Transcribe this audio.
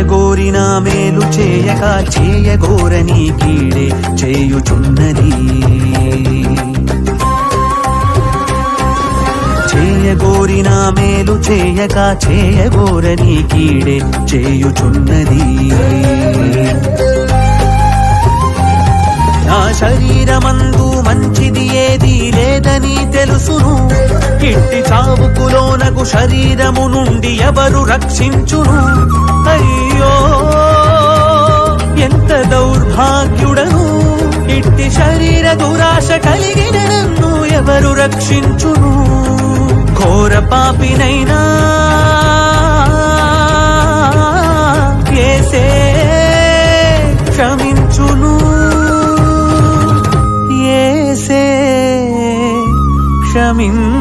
చేయగోరిన మేలు చేయక చేయగోరని కీడే చేయుచున్నది. చేయగోరిన మేలు చేయక చేయగోరని కీడే చేయుచున్నది. నా శరీరమందు మంచిది ఏదీ లేదని తెలుసును, ఇట్టి చావుకులోనగు శరీరము నుండి ఎవరు రక్షించును. అయ్యో ఎంత దౌర్భాగ్యుడను, ఇట్టి శరీర దురాశ కలిగిన నన్ను ఎవరు రక్షించును. ఘోర పాపినైనా యేసే క్షమించును, యేసే క్షమించును.